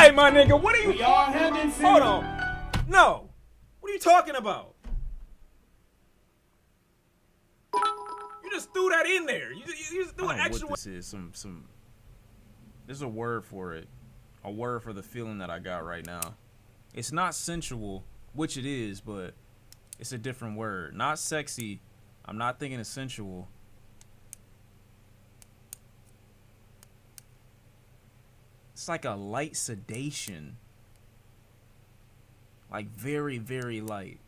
right, my nigga. What are you? We all have been seen. Hold on. No. What are you talking about? You just threw that in there. You just threw an extra. What this is? Some. There's a word for it. A word for the feeling that I got right now. It's not sensual, which it is, but it's a different word. Not sexy. I'm not thinking of sensual. It's like a light sedation. Like very, very light.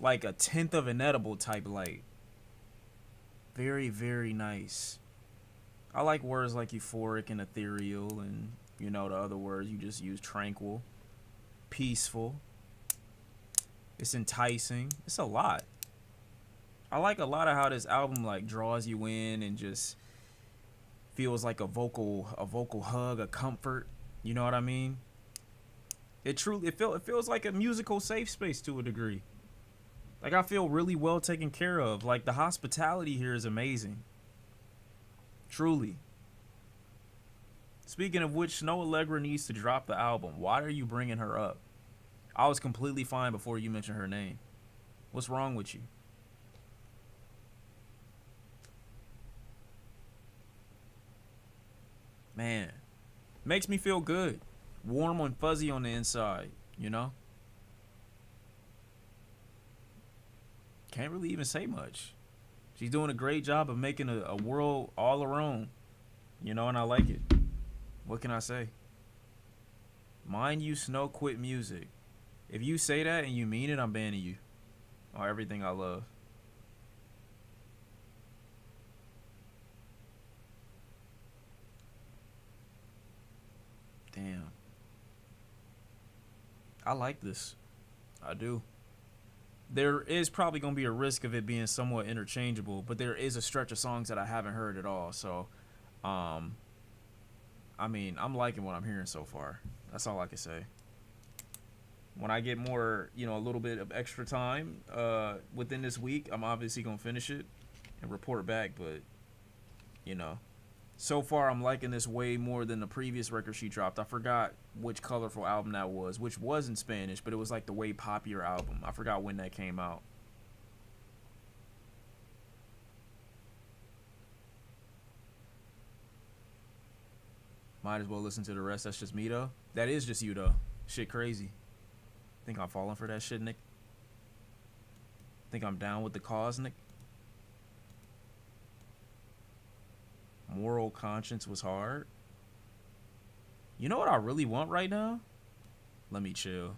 Like a tenth of an edible type light. Very, very nice. I like words like euphoric and ethereal and, you know, the other words you just use, tranquil, peaceful. It's enticing. It's a lot. I like a lot of how this album like draws you in and just feels like a vocal hug, a comfort. You know what I mean? It feels like a musical safe space to a degree. Like I feel really well taken care of. Like the hospitality here is amazing. Truly. Speaking of which, Snow Allegra needs to drop the album. Why are you bringing her up? I was completely fine before you mentioned her name. What's wrong with you? Man, makes me feel good. Warm and fuzzy on the inside, you know? Can't really even say much. She's doing a great job of making a world all her own, you know, and I like it. What can I say? Mind you, Snow, quit music. If you say that and you mean it, I'm banning you on everything I love. Damn. I like this. I do. There is probably going to be a risk of it being somewhat interchangeable, but there is a stretch of songs that I haven't heard at all. So, I mean, I'm liking what I'm hearing so far. That's all I can say. When I get more, you know, a little bit of extra time within this week, I'm obviously going to finish it and report back. But, you know, so far I'm liking this way more than the previous record she dropped. I forgot which colorful album that was, which was in Spanish, but it was like the Way Poppier album. I forgot when that came out. Might as well listen to the rest. That's just me, though. That is just you, though. Shit crazy. Think I'm falling for that shit, Nick? Think I'm down with the cause, Nick? Moral conscience was hard. You know what I really want right now? Let me chill.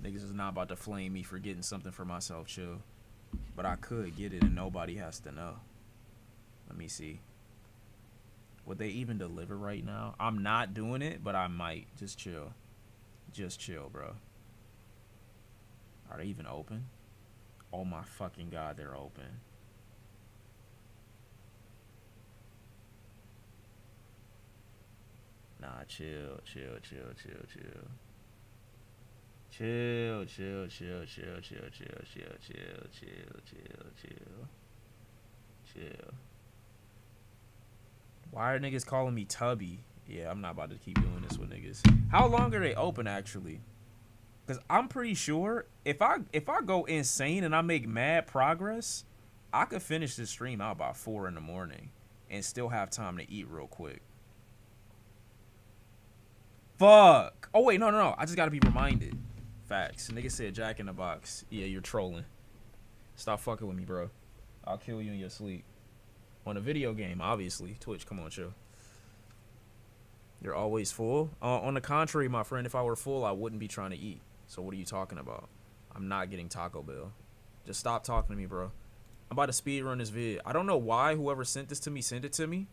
Niggas is not about to flame me for getting something for myself, chill. But I could get it and nobody has to know. Let me see. Would they even deliver right now? I'm not doing it, but I might. Just chill. Just chill, bro. Are they even open? Oh my fucking god, they're open. Nah, chill, chill, chill, chill, chill. Chill, chill, chill, chill, chill, chill, chill, chill, chill, chill, chill. Chill. Why are niggas calling me Tubby? Yeah, I'm not about to keep doing this with niggas. How long are they open, actually? Because I'm pretty sure if I go insane and I make mad progress, I could finish this stream out by 4 in the morning and still have time to eat real quick. Fuck. Oh, wait, no. I just got to be reminded. Facts. Nigga said Jack in the Box. Yeah, you're trolling. Stop fucking with me, bro. I'll kill you in your sleep. On a video game, obviously. Twitch, come on, chill. You're always full? On the contrary, my friend, if I were full, I wouldn't be trying to eat. So what are you talking about? I'm not getting Taco Bell. Just stop talking to me, bro. I'm about to speed run this vid. I don't know why whoever sent this to me sent it to me.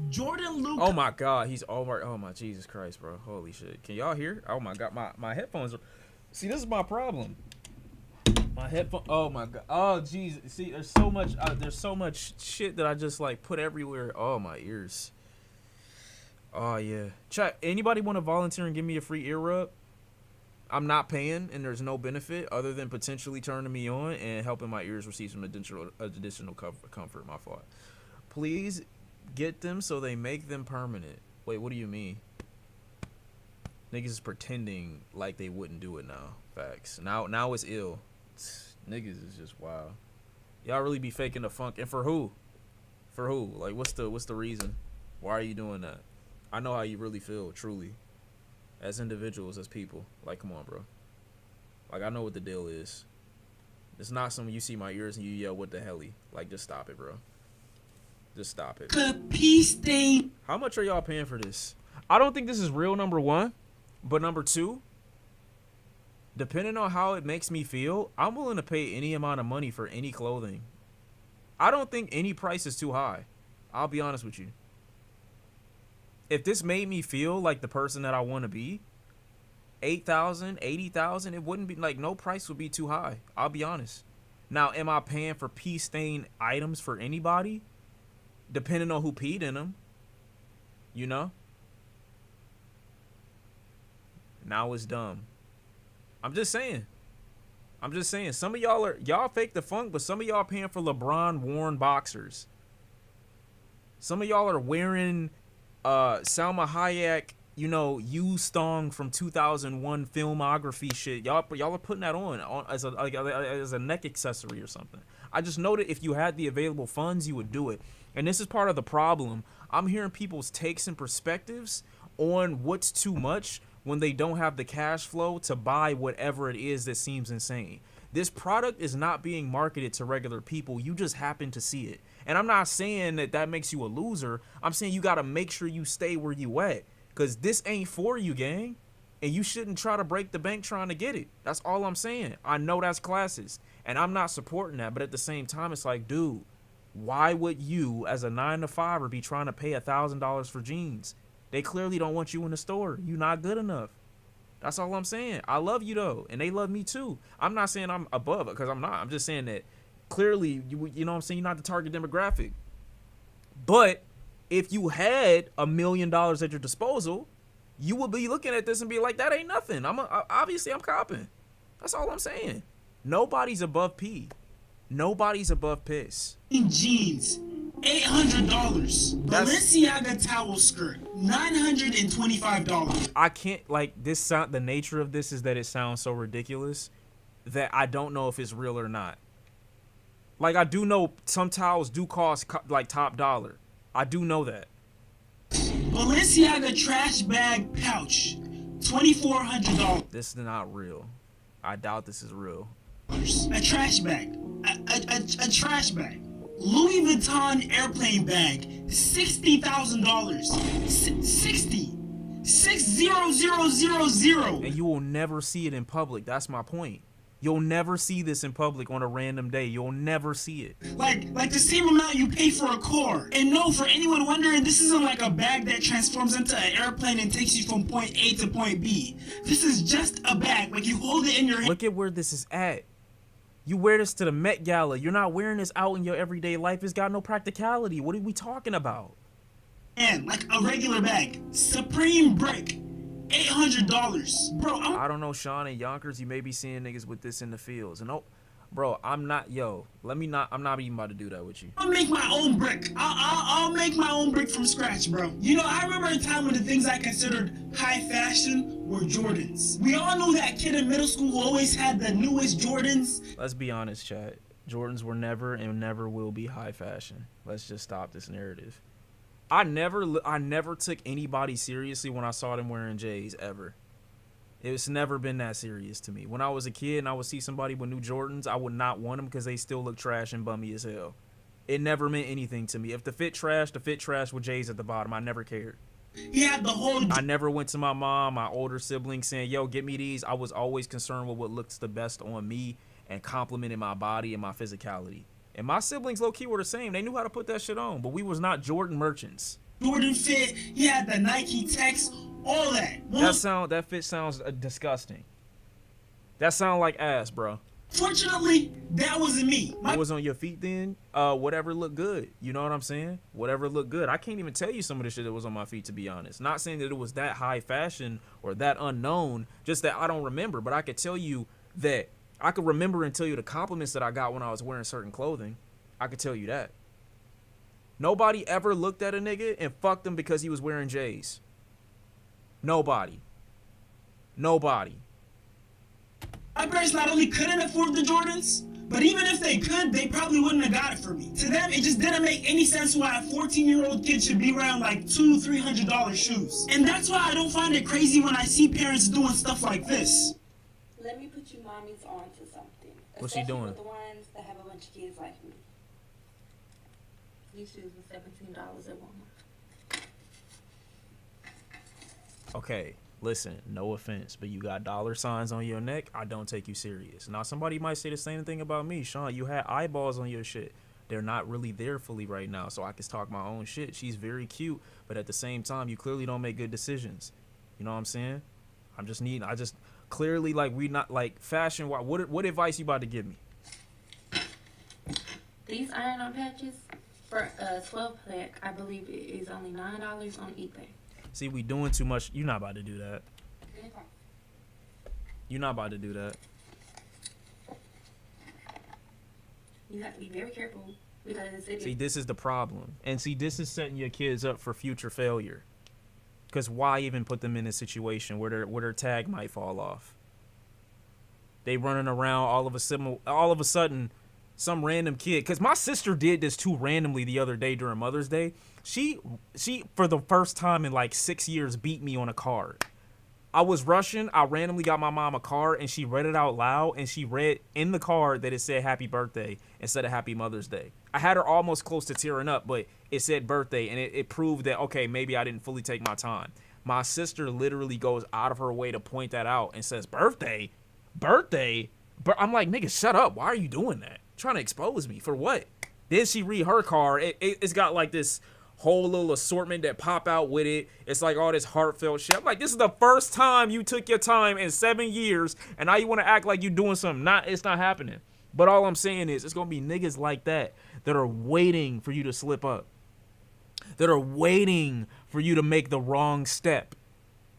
Jordan Luke. Oh my god, he's over. Oh my Jesus Christ, bro. Holy shit. Can y'all hear? Oh my god, my headphones are. See, this is my problem. My headphone. Oh my god. Oh jeez. See, there's so much shit that I just like put everywhere. Oh, my ears. Oh yeah. Chat. Anybody want to volunteer and give me a free ear rub? I'm not paying, and there's no benefit other than potentially turning me on and helping my ears receive some additional comfort. My fault. Please get them so they make them permanent. Wait, what do you mean? Niggas is pretending like they wouldn't do it now. Facts. Now it's ill. Niggas is just wild. Y'all really be faking the funk, and for who? For who? Like, what's the reason? Why are you doing that? I know how you really feel, truly, as individuals, as people. Like, come on, bro. Like, I know what the deal is. It's not something you see my ears and you yell, "What the helly?" Like, just stop it, bro. Just stop it. Peace thing. How much are y'all paying for this? I don't think this is real, number one. But number two, depending on how it makes me feel, I'm willing to pay any amount of money for any clothing. I don't think any price is too high. I'll be honest with you. If this made me feel like the person that I want to be, 8,000, 80,000, it wouldn't be like, no price would be too high. I'll be honest. Now, am I paying for pee stain items for anybody? Depending on who peed in them, you know? Now it's dumb. I'm just saying. Some of y'all fake the funk, but some of y'all paying for LeBron worn boxers. Some of y'all are wearing Salma Hayek, you know, used thong from 2001 filmography shit. Y'all are putting that on as a neck accessory or something. I just know that if you had the available funds, you would do it. And this is part of the problem. I'm hearing people's takes and perspectives on what's too much when they don't have the cash flow to buy whatever it is that seems insane. This product is not being marketed to regular people. You just happen to see it. And I'm not saying that makes you a loser. I'm saying you got to make sure you stay where you at. Because this ain't for you, gang. And you shouldn't try to break the bank trying to get it. That's all I'm saying. I know that's classes. And I'm not supporting that. But at the same time, it's like, dude, why would you, as a 9-to-5er, be trying to pay $1,000 for jeans? They clearly don't want you in the store. You're not good enough. That's all I'm saying. I love you, though, and they love me, too. I'm not saying I'm above it, because I'm not. I'm just saying that clearly, you know what I'm saying, you're not the target demographic. But if you had $1 million at your disposal, you would be looking at this and be like, that ain't nothing. Obviously, I'm copping. That's all I'm saying. Nobody's above pee. Nobody's above piss. Jeans, $800. Balenciaga towel skirt, $925. I can't, like, this sound. The nature of this is that it sounds so ridiculous that I don't know if it's real or not. Like, I do know some towels do cost like top dollar. I do know that. Balenciaga trash bag pouch, $2,400. This is not real. I doubt this is real. A trash bag. A trash bag. Louis Vuitton airplane bag, $60,000. 60,000. And you will never see it in public. That's my point. You'll never see this in public on a random day. You'll never see it. Like the same amount you pay for a car. And no, for anyone wondering, this isn't like a bag that transforms into an airplane and takes you from point A to point B. This is just a bag. Like, you hold it in your hand. Look at where this is at. You wear this to the Met Gala. You're not wearing this out in your everyday life. It's got no practicality. What are we talking about? And like a regular bag. Supreme brick. $800. Bro, I don't know, Sean and Yonkers, you may be seeing niggas with this in the fields. And bro, I'm not even about to do that with you. I'll make my own brick. I'll make my own brick from scratch, bro. You know, I remember a time when the things I considered high fashion were Jordans. We all know that kid in middle school who always had the newest Jordans. Let's be honest, chat. Jordans were never and never will be high fashion. Let's just stop this narrative. I never took anybody seriously when I saw them wearing J's, ever. It's never been that serious to me. When I was a kid and I would see somebody with new Jordans, I would not want them because they still look trash and bummy as hell. It never meant anything to me. If the fit trash with J's at the bottom. I never cared. He had the whole... I never went to my mom, my older siblings saying, yo, get me these. I was always concerned with what looks the best on me and complimenting my body and my physicality. And my siblings low-key were the same. They knew how to put that shit on, but we was not Jordan merchants. Jordan fit, he had the Nike Tex, all that. That fit sounds disgusting. That sound like ass, bro. Fortunately, that wasn't me. What was on your feet then? Whatever looked good. You know what I'm saying? Whatever looked good. I can't even tell you some of the shit that was on my feet, to be honest. Not saying that it was that high fashion or that unknown, just that I don't remember. But I could tell you that I could remember and tell you the compliments that I got when I was wearing certain clothing. I could tell you that. Nobody ever looked at a nigga and fucked him because he was wearing J's. Nobody. Nobody. My parents not only couldn't afford the Jordans, but even if they could, they probably wouldn't have got it for me. To them, it just didn't make any sense why a 14-year-old kid should be wearing like $200-300 shoes. And that's why I don't find it crazy when I see parents doing stuff like this. Let me put you mommies on to something. What's she doing? Especially for the ones that have a bunch of kids like me. These shoes were $17 at Walmart. Okay, listen, no offense, but you got dollar signs on your neck, I don't take you serious. Now, somebody might say the same thing about me. Sean, you had eyeballs on your shit. They're not really there fully right now, so I can talk my own shit. She's very cute, but at the same time, you clearly don't make good decisions. You know what I'm saying? I just clearly, like, we not, like, fashion, what advice you about to give me? These iron-on patches for a 12-pack, I believe it is only $9 on eBay. See, we doing too much. You're not about to do that. You're not about to do that. You have to be very careful because see, this is the problem. And see, this is setting your kids up for future failure. Because why even put them in a situation where their tag might fall off? They running around all of a sudden, some random kid. Because my sister did this too randomly the other day during Mother's Day. She for the first time in like 6 years beat me on a card. I was rushing. I randomly got my mom a card and she read it out loud, and she read in the card that it said happy birthday instead of happy Mother's Day. I had her almost close to tearing up, but it said birthday, and it proved that, okay, maybe I didn't fully take my time. My sister literally goes out of her way to point that out and says, birthday? But I'm like, nigga, shut up. Why are you doing that? Trying to expose me for what? Then she read her card. It's got like this whole little assortment that pop out with it. It's like all this heartfelt shit. I'm like, this is the first time you took your time in 7 years, and now you want to act like you're doing something. It's not happening. But all I'm saying is, it's going to be niggas like that are waiting for you to slip up. That are waiting for you to make the wrong step.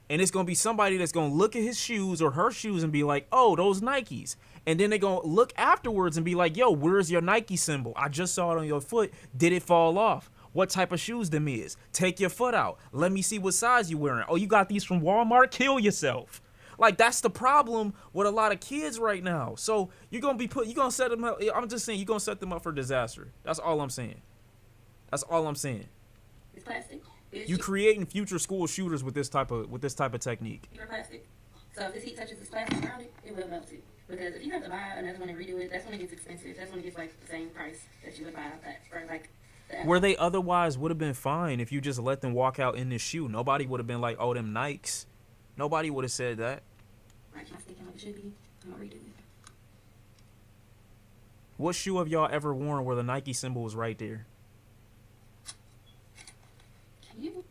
And it's going to be somebody that's going to look at his shoes or her shoes and be like, oh, those Nikes. And then they're going to look afterwards and be like, yo, where's your Nike symbol? I just saw it on your foot. Did it fall off? What type of shoes them is? Take your foot out. Let me see what size you wearing. Oh, you got these from Walmart? Kill yourself. Like, that's the problem with a lot of kids right now. So you're going to set them up. I'm just saying, you're going to set them up for disaster. That's all I'm saying. That's all I'm saying. It's plastic. You creating future school shooters with this type of technique. Pure plastic. So if this heat touches this plastic around it, it will melt it. Because if you have to buy another one and redo it, that's when it gets expensive. That's when it gets like the same price that you would buy that for like. Where they otherwise would have been fine if you just let them walk out in this shoe. Nobody would have been like, oh, them Nikes. Nobody would have said that. Right, I'm thinking like it should be. I'm gonna redo it. What shoe have y'all ever worn where the Nike symbol was right there? You?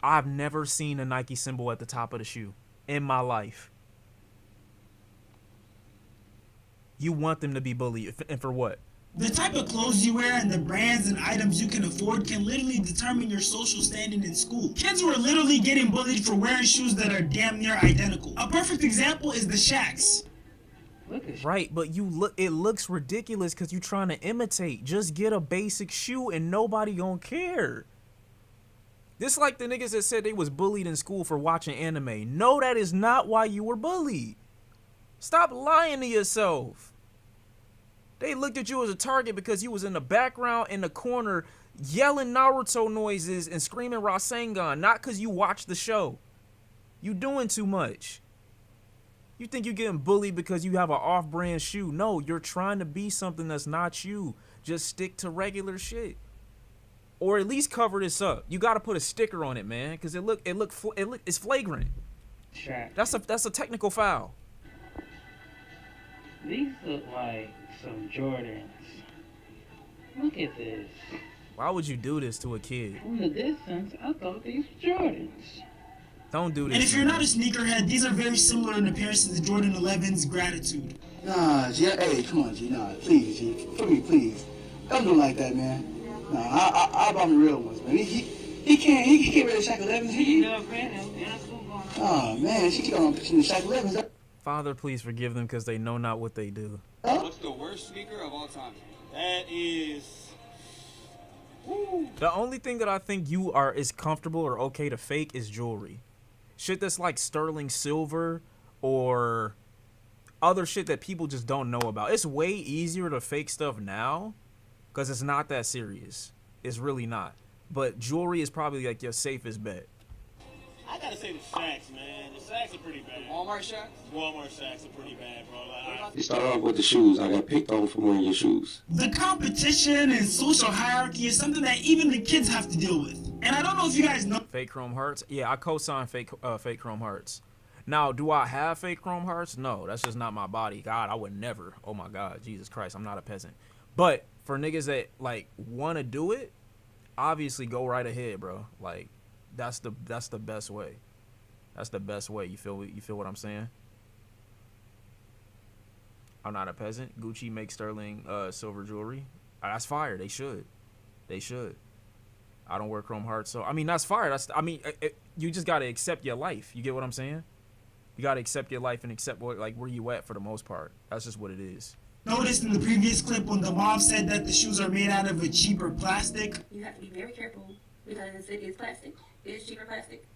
I've never seen a Nike symbol at the top of the shoe in my life. You want them to be bullied, and for what? The type of clothes you wear and the brands and items you can afford can literally determine your social standing in school. Kids were literally getting bullied for wearing shoes that are damn near identical. A perfect example is the Shaqs. Right, but it looks ridiculous because you're trying to imitate. Just get a basic shoe and nobody gonna care. This like the niggas that said they was bullied in school for watching anime. No, that is not why you were bullied. Stop lying to yourself. They looked at you as a target because you was in the background in the corner yelling Naruto noises and screaming Rasengan, not because you watched the show. You doing too much. You think you're getting bullied because you have an off-brand shoe. No, you're trying to be something that's not you. Just stick to regular shit. Or at least cover this up. You got to put a sticker on it, man, because it's flagrant. Shaq. That's a technical foul. These look like some Jordans. Look at this. Why would you do this to a kid? From the distance, I thought these were Jordans. Don't do this. And if you're not a sneakerhead, these are very similar in appearance to the Jordan 11's Gratitude. Nah, G, hey, come on, G, nah, please, G, for me, please. Don't do it like that, man. Nah, I bought the real ones, man. He can't wear the Shaq 11s, G. Oh, man, she keep on pitching the Shaq 11s. Father, please forgive them because they know not what they do. What's the worst sneaker of all time? That is... Woo. The only thing that I think is comfortable or okay to fake is jewelry. shit that's like sterling silver or other shit that people just don't know about. It's way easier to fake stuff now because it's not that serious. It's really not. But jewelry is probably like your safest bet. I gotta say the Shaqs, man. The Shaqs are pretty bad. Walmart Shaq? Walmart Shaqs are pretty bad, bro. Like, You start off with the shoes. I got picked on for wearing your shoes. The competition and social hierarchy is something that even the kids have to deal with. And I don't know if you guys know. Fake Chrome Hearts? Yeah, I co-sign fake Chrome Hearts. Now, do I have fake Chrome Hearts? No, that's just not my body. God, I would never. Oh my God, Jesus Christ, I'm not a peasant. But for niggas that like want to do it, obviously go right ahead, bro. Like that's the best way. That's the best way. You feel what I'm saying? I'm not a peasant. Gucci makes sterling silver jewelry. That's fire. They should. I don't wear Chrome Hearts, so I mean that's fire. You just gotta accept your life. You get what I'm saying? You gotta accept your life and accept where you at for the most part. That's just what it is. Noticed in the previous clip when the mom said that the shoes are made out of a cheaper plastic. You have to be very careful because it is plastic. It is cheaper plastic.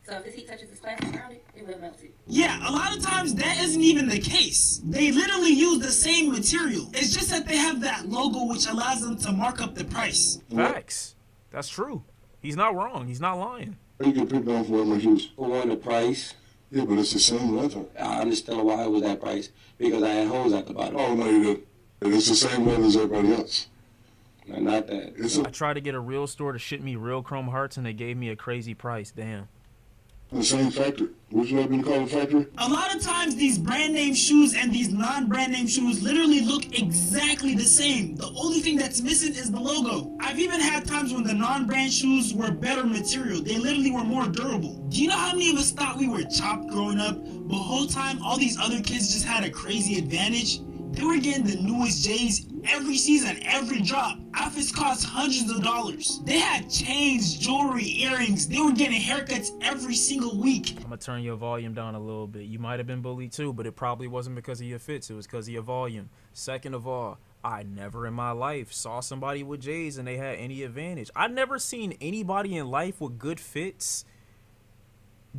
So if this heat touches this plastic around it, it will melt it. Yeah, a lot of times that isn't even the case. They literally use the same material. It's just that they have that logo which allows them to mark up the price. Facts. That's true. He's not wrong. He's not lying. You get picked on for wearing my shoes. For wearing the price. Yeah, but it's the same leather. I understand why it was that price. Because I had holes at the bottom. Oh, no, you didn't. And it's the same leather as everybody else. No, not that. I tried to get a real store to ship me real Chrome Hearts, and they gave me a crazy price. Damn. The same factory. Would you like me to call it factory? A lot of times these brand name shoes and these non-brand name shoes literally look exactly the same. The only thing that's missing is the logo. I've even had times when the non-brand shoes were better material. They literally were more durable. Do you know how many of us thought we were chopped growing up? But whole time all these other kids just had a crazy advantage? They were getting the newest J's every season, every drop. Outfits cost hundreds of dollars. They had chains, jewelry, earrings. They were getting haircuts every single week. I'm gonna turn your volume down a little bit. You might have been bullied too, but it probably wasn't because of your fits. It was because of your volume. Second of all, I never in my life saw somebody with J's and they had any advantage. I never seen anybody in life with good fits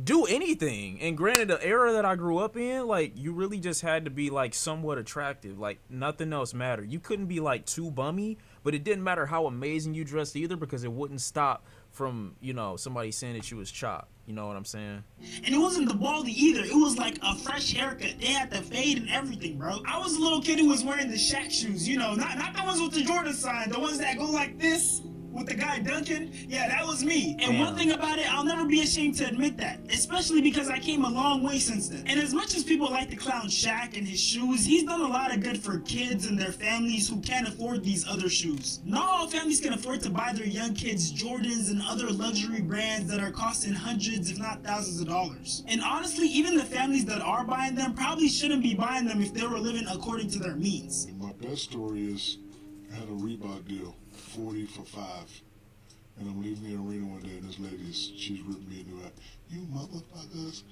do anything. And granted, the era that I grew up in, like, you really just had to be like somewhat attractive. Like, nothing else mattered. You couldn't be like too bummy, but it didn't matter how amazing you dressed either, because it wouldn't stop from, you know, somebody saying that you was chopped. You know what I'm saying? And it wasn't the baldy either. It was like a fresh haircut. They had the fade and everything, bro. I was a little kid who was wearing the Shaq shoes, you know, not the ones with the Jordan sign, the ones that go like this with the guy dunking. Yeah, that was me. And one thing about it, I'll never be ashamed to admit that, especially because I came a long way since then. And as much as people like to clown Shaq and his shoes, he's done a lot of good for kids and their families who can't afford these other shoes. Not all families can afford to buy their young kids Jordans and other luxury brands that are costing hundreds if not thousands of dollars. And honestly, even the families that are buying them probably shouldn't be buying them if they were living according to their means. And my best story is I had a Reebok deal, 40 for 5. And I'm leaving the arena one day and this lady, she's ripping me into it. You motherfuckers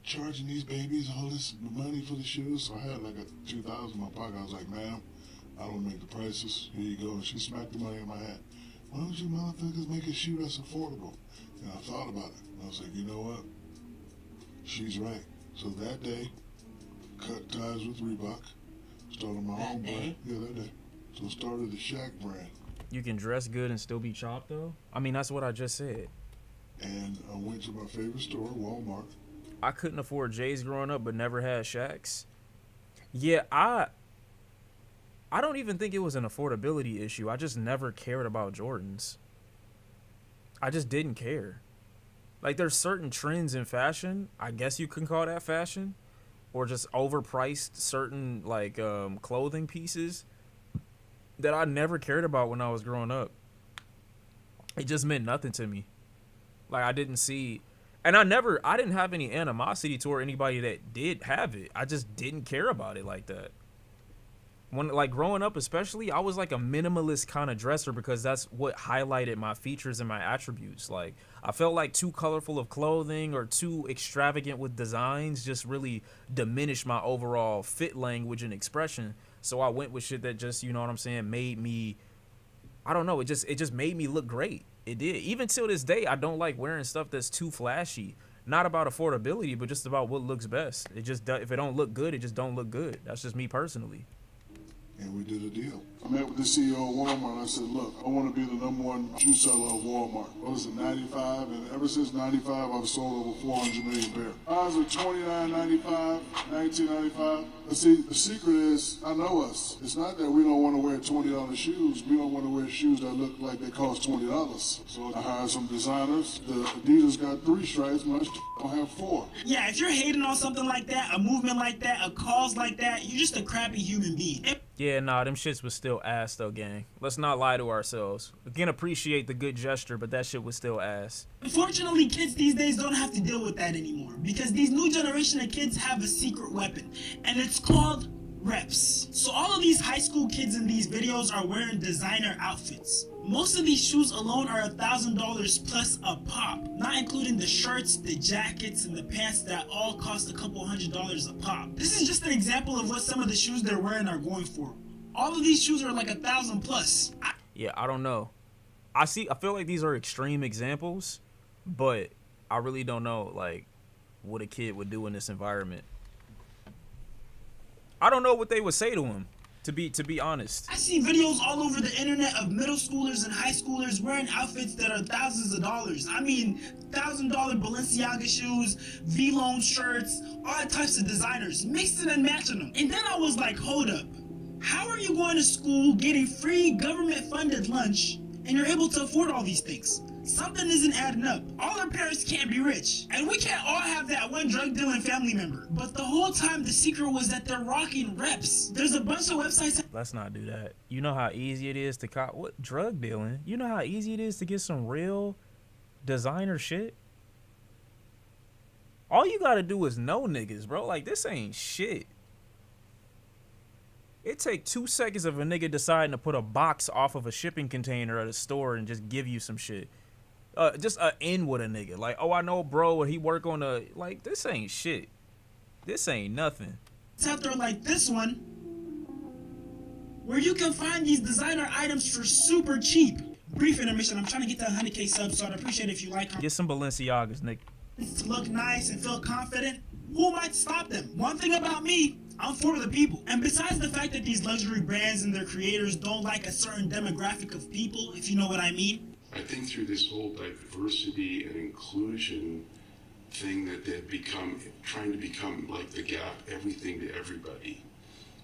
charging these babies all this money for the shoes. So I had like a 2,000 in my pocket. I was like, ma'am, I don't make the prices. Here you go. And she smacked the money in my hand. Why don't you motherfuckers make a shoe that's affordable? And I thought about it. And I was like, you know what? She's right. So that day, cut ties with Reebok. Started my own brand. Yeah, that day. So started the Shaq brand. You can dress good and still be chopped, though? I mean, that's what I just said. And I went to my favorite store, Walmart. I couldn't afford J's growing up, but never had Shaqs. Yeah, I don't even think it was an affordability issue. I just never cared about Jordans. I just didn't care. Like, there's certain trends in fashion, I guess you can call that fashion, or just overpriced certain, like, clothing pieces that I never cared about when I was growing up. It just meant nothing to me. Like, I didn't see, and I didn't have any animosity toward anybody that did have it. I just didn't care about it like that. When, like, growing up especially, I was like a minimalist kind of dresser because that's what highlighted my features and my attributes. Like, I felt like too colorful of clothing or too extravagant with designs just really diminished my overall fit language and expression. So I went with shit that just, you know what I'm saying, made me, I don't know, it just made me look great. It did. Even till this day, I don't like wearing stuff that's too flashy. not about affordability, but just about what looks best. It just if it don't look good, it just don't look good. That's just me personally. And we did a deal. I met with the CEO of Walmart and I said, look, I want to be the #1 shoe seller of Walmart. What was it, 95? And ever since 95, I've sold over 400 million pairs. Ours are $29.95, $19.95. But see, the secret is, I know us. It's not that we don't want to wear $20 shoes. We don't want to wear shoes that look like they cost $20. So I hired some designers. The Adidas got 3 stripes, my don't have 4. Yeah, if you're hating on something like that, a movement like that, a cause like that, you're just a crappy human being. Yeah, nah, them shits was still ass though, gang. Let's not lie to ourselves. We can appreciate the good gesture, but that shit was still ass. Unfortunately, kids these days don't have to deal with that anymore because these new generation of kids have a secret weapon, and it's called reps. So all of these high school kids in these videos are wearing designer outfits. Most of these shoes alone are $1,000 plus a pop, not including the shirts, the jackets, and the pants that all cost a couple $100s a pop. This is just an example of what some of the shoes they're wearing are going for. All of these shoes are like $1,000 plus. Yeah, I don't know. I feel like these are extreme examples, but I really don't know like what a kid would do in this environment. I don't know what they would say to him. To be honest, I see videos all over the internet of middle schoolers and high schoolers wearing outfits that are thousands of dollars. I mean, $1,000 Balenciaga shoes, V-Lone shirts, all types of designers, mixing and matching them. And then I was like, hold up. How are you going to school getting free government-funded lunch and you're able to afford all these things? Something isn't adding up. All our parents can't be rich. And we can't all have that one drug dealing family member. But the whole time the secret was that they're rocking reps. There's a bunch of websites. Let's not do that. You know how easy it is to what drug dealing? You know how easy it is to get some real designer shit? All you gotta do is know niggas, bro. Like, this ain't shit. It take 2 seconds of a nigga deciding to put a box off of a shipping container at a store and just give you some shit. Just in with a nigga. Like, oh, I know bro, and he work on a, like, this ain't shit. This ain't nothing. It's out there like this one, where you can find these designer items for super cheap. Brief intermission, I'm trying to get to 100K subs, so I'd appreciate it if you like. Get some Balenciagas, nigga. To look nice and feel confident, who might stop them? One thing about me, I'm for the people. And besides the fact that these luxury brands and their creators don't like a certain demographic of people, if you know what I mean. I think through this whole diversity and inclusion thing that they've become, trying to become like the Gap, everything to everybody.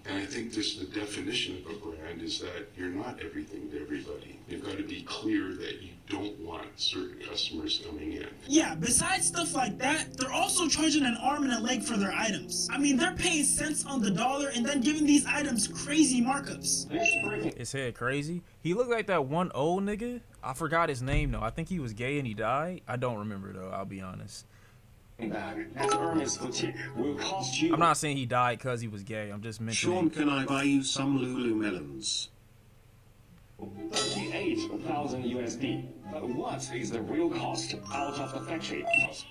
And I think this, the definition of a brand is that you're not everything to everybody. You've got to be clear that you don't want certain customers coming in. Yeah, besides stuff like that, they're also charging an arm and a leg for their items. I mean, they're paying cents on the dollar and then giving these items crazy markups. His head crazy. He looked like that one old nigga. I forgot his name though. I think he was gay and he died. I don't remember though, I'll be honest. Will cost you. I'm not saying he died because he was gay. I'm just mentioning. Sean, can I buy you some Lululemons? 38,000 USD. But what is the real cost out of the factory?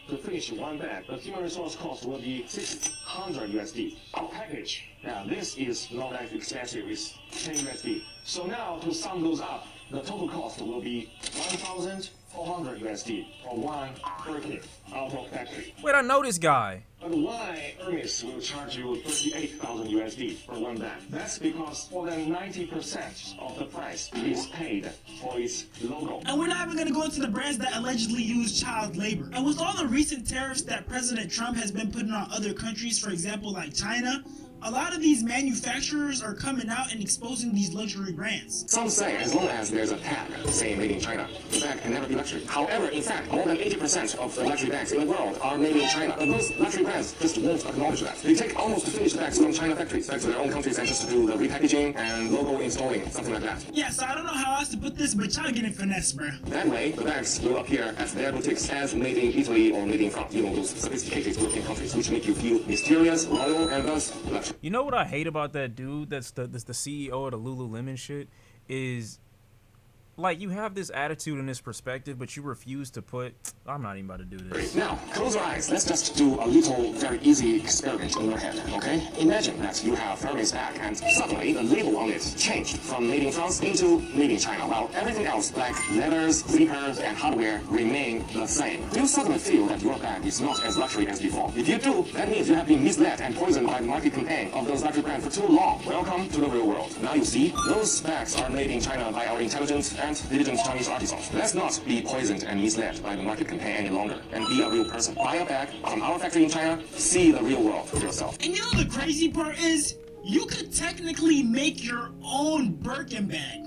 To finish one bag, the human resource cost will be 600 USD. A package. Now this is not that expensive. It's 10 USD. So now to sum those up, the total cost will be 1,400 USD for one per kit out of factory. Wait, I know this guy. But why Hermes will charge you 38,000 USD for one bag? That's because more than 90% of the price is paid for its logo. And we're not even going to go into the brands that allegedly use child labor. And with all the recent tariffs that President Trump has been putting on other countries, for example, like China, a lot of these manufacturers are coming out and exposing these luxury brands. Some say as long as there's a tag saying made in China, the bag can never be luxury. However, in fact, more than 80% of the luxury bags in the world are made in China. But those luxury brands just won't acknowledge that. They take almost finished bags from China factories back to their own countries and just do the repackaging and logo installing, something like that. Yeah, so I don't know how else to put this, but y'all getting finesse, bro. That way, the bags will appear at their boutiques as made in Italy or made in France. You know, those sophisticated European countries, which make you feel mysterious, royal, and thus luxury. You know what I hate about that dude that's the CEO of the Lululemon shit is like, you have this attitude and this perspective, but you refuse to put. I'm not even about to do this. Now, close your eyes. Let's just do a little, very easy experiment in your head, okay? Imagine that you have Hermes bag, and suddenly the label on it changed from made in France into made in China, while everything else, like leathers, sneakers, and hardware, remain the same. Do you suddenly feel that your bag is not as luxury as before? If you do, that means you have been misled and poisoned by the market campaign of those luxury brands for too long. Welcome to the real world. Now you see, those bags are made in China by our intelligent and diligent Chinese artisans. Let's not be poisoned and misled by the market campaign any longer, and be a real person. Buy a bag from our factory in China, see the real world for yourself. And you know the crazy part is, you could technically make your own Birkin bag.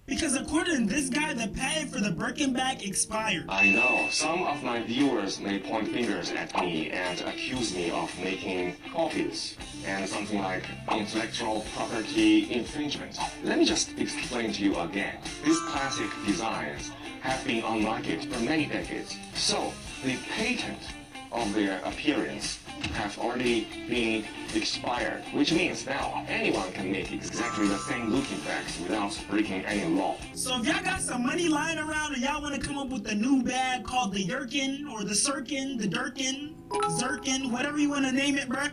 Because according to this guy, the patent for the Birkin bag expired. I know. Some of my viewers may point fingers at me and accuse me of making copies and something like intellectual property infringement. Let me just explain to you again. These classic designs have been on market for many decades. So, the patent of their appearance have already been expired, which means now anyone can make exactly the same looking bags without breaking any law. So if y'all got some money lying around and y'all want to come up with a new bag called the Yerkin or the Sirkin, the Durkin, Zirkin, whatever you want to name it, bruh,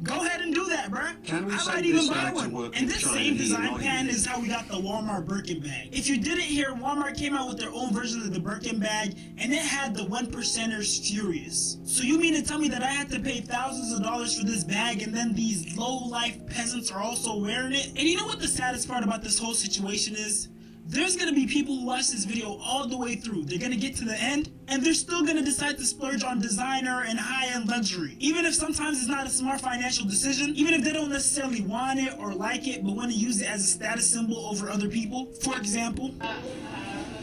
go ahead and do that, bruh. I might even buy one. And this same design pattern is how we got the Walmart Birkin bag. If you didn't hear, Walmart came out with their own version of the Birkin bag, and it had the 1%ers furious. So you mean to tell me that I had to pay thousands of dollars for this bag, and then these low-life peasants are also wearing it? And you know what the saddest part about this whole situation is? There's gonna be people who watch this video all the way through. They're gonna get to the end, and they're still gonna decide to splurge on designer and high-end luxury. Even if sometimes it's not a smart financial decision, even if they don't necessarily want it or like it, but want to use it as a status symbol over other people. For example,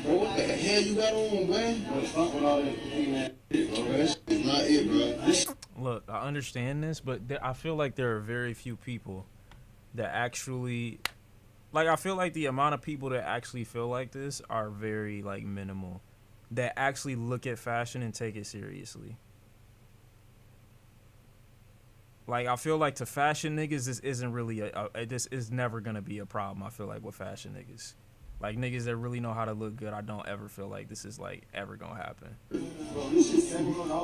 Bro, what the hell you got on, man? Bro, stop with all that man. Bro, that's not it, bro. Look, I understand this, but I feel like there are very few people that actually, like, I feel like the amount of people that actually feel like this are very, like, minimal, that actually look at fashion and take it seriously. Like, I feel like to fashion niggas, this isn't really this is never gonna be a problem. I feel like with fashion niggas, like, niggas that really know how to look good, I don't ever feel like this is, like, ever gonna happen.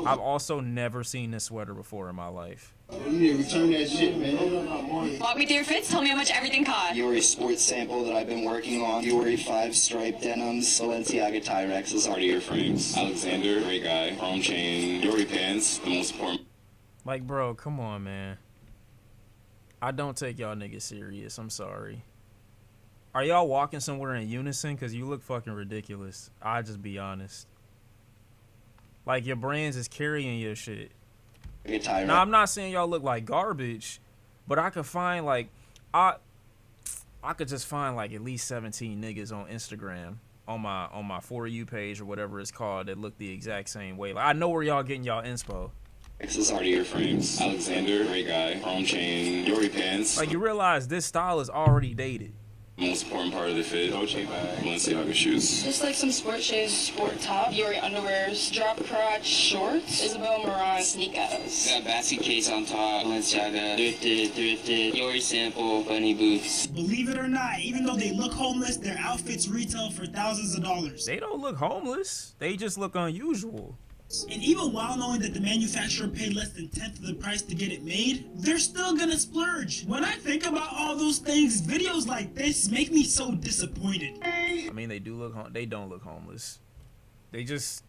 I've also never seen this sweater before in my life. You need to return that shit, man. Walk me through your fits. Tell me how much everything cost. Yuri sports sample that I've been working on. Yuri 5-stripe denims. Balenciaga Tyrexes. Cartier frames. Alexander, great guy. Chrome chain. Yuri pants, the most important. Like, bro, come on, man. I don't take y'all niggas serious. I'm sorry. Are y'all walking somewhere in unison? Because you look fucking ridiculous. I'll just be honest. Like, your brands is carrying your shit. Now, I'm not saying y'all look like garbage, but I could find, like, I could just find, like, at least 17 niggas on Instagram on my For You page or whatever it's called that look the exact same way. Like, I know where y'all getting y'all inspo. Cartier frames. Alexander, great guy. Chrome chain. Yuri pants. Like, you realize this style is already dated. Most important part of the fit. Dolce bag. Balenciaga shoes. Just like some sport shoes, sport top, Yuri underwears, drop crotch shorts, Isabel Marant sneakers. Got basket case on top. Balenciaga. Thrifted. Yuri sample. Bunny boots. believe it or not, even though they look homeless, their outfits retail for thousands of dollars. They don't look homeless. They just look unusual. And even while knowing that the manufacturer paid less than 1/10 of the price to get it made, they're still gonna splurge. When I think about all those things, videos like this make me so disappointed. I mean, they do look they don't look homeless. They just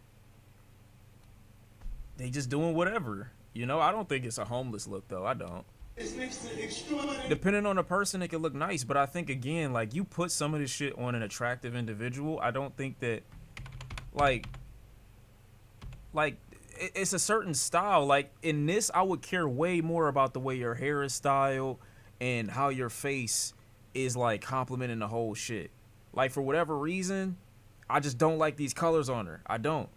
doing whatever. You know, I don't think it's a homeless look though. I don't. Depending on the person, it can look nice, but I think again, like, you put some of this shit on an attractive individual, I don't think that like it's a certain style. Like, in this, I would care way more about the way your hair is styled and how your face is, like, complementing the whole shit. Like, for whatever reason, I just don't like these colors on her. I don't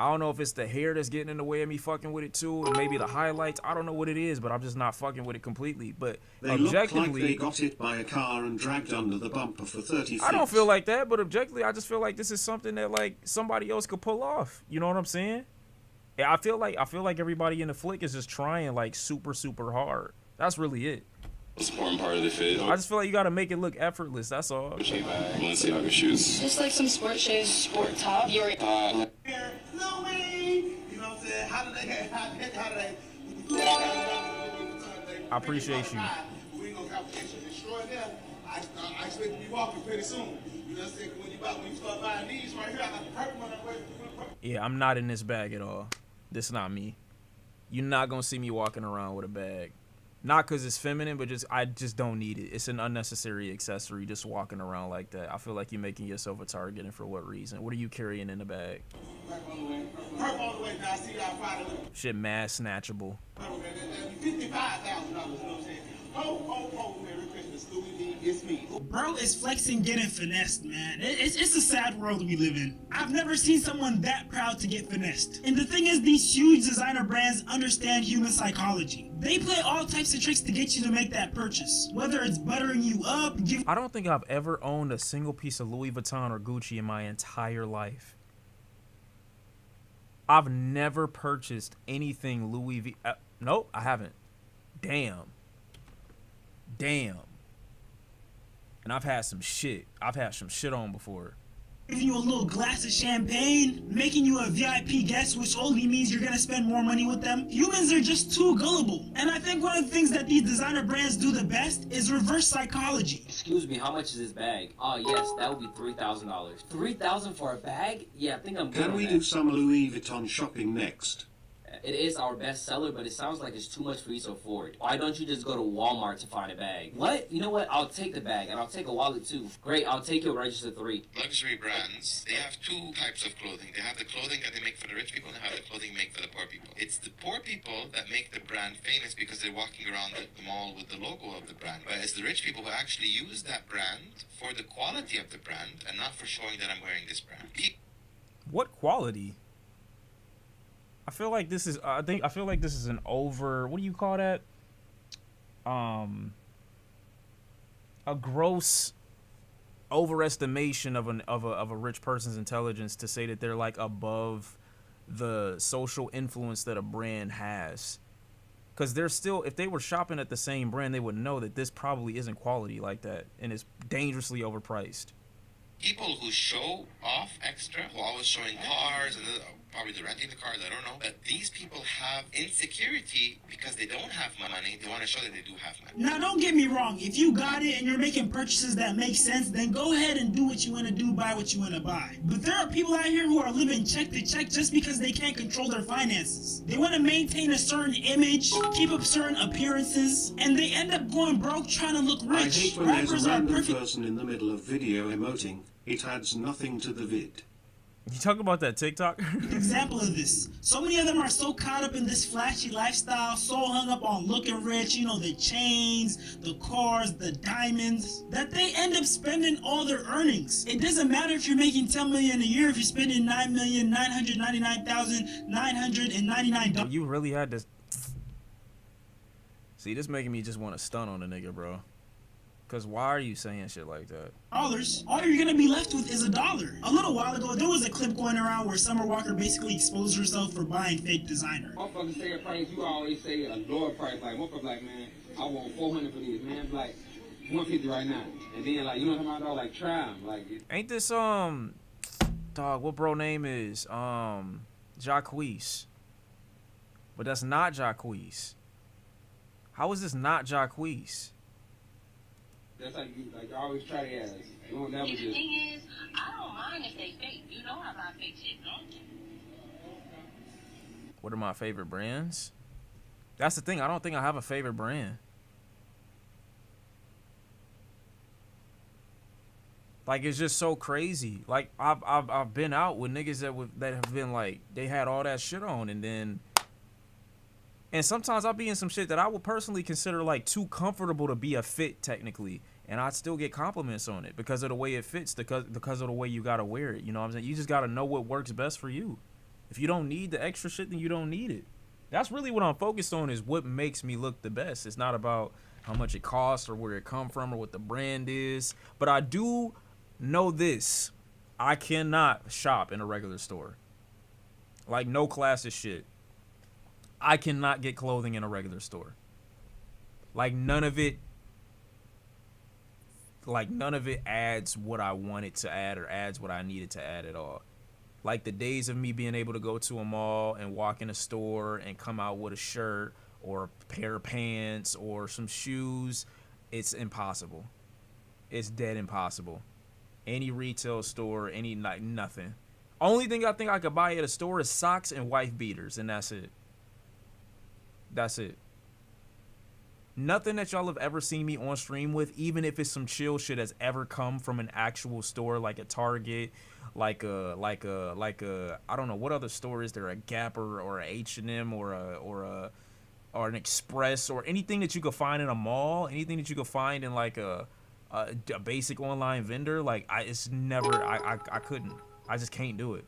I don't know if it's the hair that's getting in the way of me fucking with it too, and maybe the highlights. I don't know what it is, but I'm just not fucking with it completely. But They objectively, look like they got hit by a car and dragged under the bumper for 30 feet. I don't feel like that, but objectively, I just feel like this is something that like somebody else could pull off. You know what I'm saying? Yeah, I feel like everybody in the flick is just trying like super hard. That's really it. It's important part of the fit. I just feel like you gotta make it look effortless. That's all. Balenciaga shoes. Just like some sport shoes, sport top. You're You know what I'm saying? How do they? I appreciate you. We ain't gonna destroy them. I expect to be walking pretty soon. You know what I'm saying? When you start buying these right here, I got the purple one. Yeah, I'm not in this bag at all. This not me. You're not gonna see me walking around with a bag. Not because it's feminine, but I just don't need it. It's an unnecessary accessory just walking around like that. I feel like you're making yourself a target, and for what reason? What are you carrying in the bag? Shit, mad snatchable. Bro is flexing getting finessed, man. It's a sad world we live in. I've never seen someone that proud to get finessed. And the thing is, these huge designer brands understand human psychology. They play all types of tricks to get you to make that purchase. Whether it's buttering you up, I don't think I've ever owned a single piece of Louis Vuitton or Gucci in my entire life. I've never purchased anything Louis V. Nope, I haven't. Damn. And I've had some shit. I've had some shit on before. giving you a little glass of champagne, making you a VIP guest, which only means you're gonna spend more money with them. Humans are just too gullible. And I think one of the things that these designer brands do the best is reverse psychology. Excuse me, how much is this bag? Oh yes, that would be $3,000. $3,000 for a bag? Yeah, I think I'm good. Can we do some Louis Vuitton shopping next? It is our best seller, but it sounds like it's too much for you to afford. Why don't you just go to Walmart to find a bag? What? You know what? I'll take the bag, and I'll take a wallet too. Great, I'll take your register 3. Luxury brands, they have two types of clothing. They have the clothing that they make for the rich people, and they have the clothing made for the poor people. It's the poor people that make the brand famous because they're walking around the mall with the logo of the brand. But it's the rich people who actually use that brand for the quality of the brand, and not for showing that I'm wearing this brand. What quality? I feel like this is I feel like this is an over, what do you call that? A gross overestimation of a rich person's intelligence to say that they're like above the social influence that a brand has. Cuz they're still, if they were shopping at the same brand, they would know that this probably isn't quality like that and it's dangerously overpriced. People who show off extra, who are always showing cars, and probably they're renting the cars, I don't know. But these people have insecurity because they don't have money. They want to show that they do have money. Now, don't get me wrong. If you got it and you're making purchases that make sense, then go ahead and do what you want to do, buy what you want to buy. But there are people out here who are living check to check just because they can't control their finances. They want to maintain a certain image, keep up certain appearances, and they end up going broke trying to look rich. I hate when there's a random person in the middle of video emoting. It adds nothing to the vid. You talk about that TikTok? Example of this. So many of them are so caught up in this flashy lifestyle, so hung up on looking rich, you know, the chains, the cars, the diamonds, that they end up spending all their earnings. It doesn't matter if you're making $10 million a year if you're spending $9,999,999. You really had to... See, this making me just want to stun on a nigga, bro. Because why are you saying shit like that? Dollars, all you're gonna be left with is $1. A little while ago, there was a clip going around where Summer Walker basically exposed herself for buying fake designer. Motherfuckers say a price, you always say a lower price. Like, motherfuckers like, man, I want $400 for these, man. Like, $150 right now. And then, like, you know what I'm talking about? Like, try them. Like, ain't this, dog, what bro name is? Jacquees. But that's not Jacquees. How is this not Jacquees? That's like you always try to ask. You won't never The just. thing is, I don't mind if they fake. You know I buy fake shit, don't you? What are my favorite brands? That's the thing. I don't think I have a favorite brand. Like, it's just so crazy. Like, I've been out with niggas that have been like, they had all that shit on, and sometimes I'll be in some shit that I would personally consider like too comfortable to be a fit technically, and I'd still get compliments on it because of the way it fits, because of the way you gotta wear it. You know what I'm saying? You just gotta know what works best for you. If you don't need the extra shit, then you don't need it. That's really what I'm focused on, is what makes me look the best. It's not about how much it costs or where it come from or what the brand is. But I do know this. I cannot shop in a regular store. Like, no class of shit. I cannot get clothing in a regular store. Like, none of it adds what I wanted to add or adds what I needed to add at all. Like, the days of me being able to go to a mall and walk in a store and come out with a shirt or a pair of pants or some shoes, it's impossible. It's dead impossible. Any retail store, like, nothing. Only thing I think I could buy at a store is socks and wife beaters, and that's it. That's it. Nothing that y'all have ever seen me on stream with, even if it's some chill shit, has ever come from an actual store like a Target, like a I don't know what other store is there, a Gap or a H&M or an Express or anything that you could find in a mall, anything that you could find in like a basic online vendor. Like, I couldn't. I just can't do it.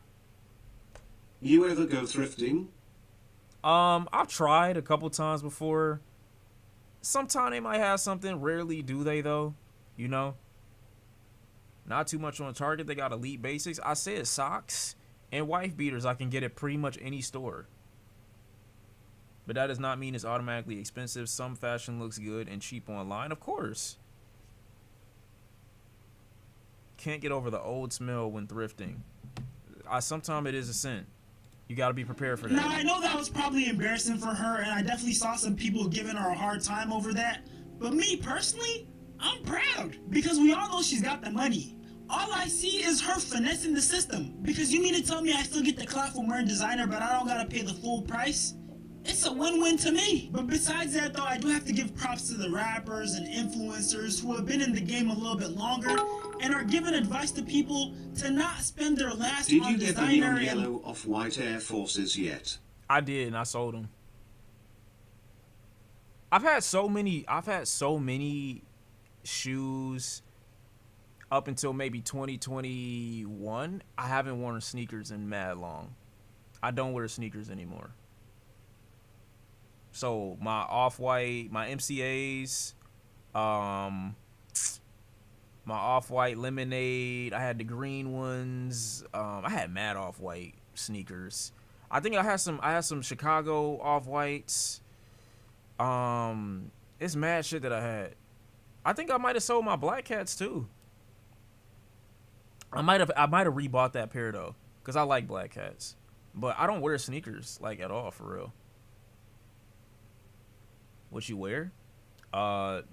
You ever go thrifting? I've tried a couple times before. Sometimes they might have something. Rarely do they, though. You know? Not too much on Target. They got Elite Basics. I said socks and wife beaters I can get at pretty much any store. But that does not mean it's automatically expensive. Some fashion looks good and cheap online. Of course. Can't get over the old smell when thrifting. Sometimes it is a sin. You got to be prepared for that. Now, I know that was probably embarrassing for her, and I definitely saw some people giving her a hard time over that. But me, personally, I'm proud. Because we all know she's got the money. All I see is her finessing the system. Because you mean to tell me I still get the clout from wearing designer, but I don't got to pay the full price? It's a win-win to me. But besides that, though, I do have to give props to the rappers and influencers who have been in the game a little bit longer and are giving advice to people to not spend their last Did on you get the designer neon yellow off-white Air Forces yet? I did, and I sold them. I've had so many shoes up until maybe 2021. I haven't worn sneakers in mad long. I don't wear sneakers anymore. So my off-white, my MCAs, my off-white lemonade, I had the green ones. I had mad off-white sneakers. I think I had some Chicago off-whites. It's mad shit that I had. I think I might have sold my Black Cats too. I might have rebought that pair though, cause I like Black Cats, but I don't wear sneakers like at all, for real. What you wear?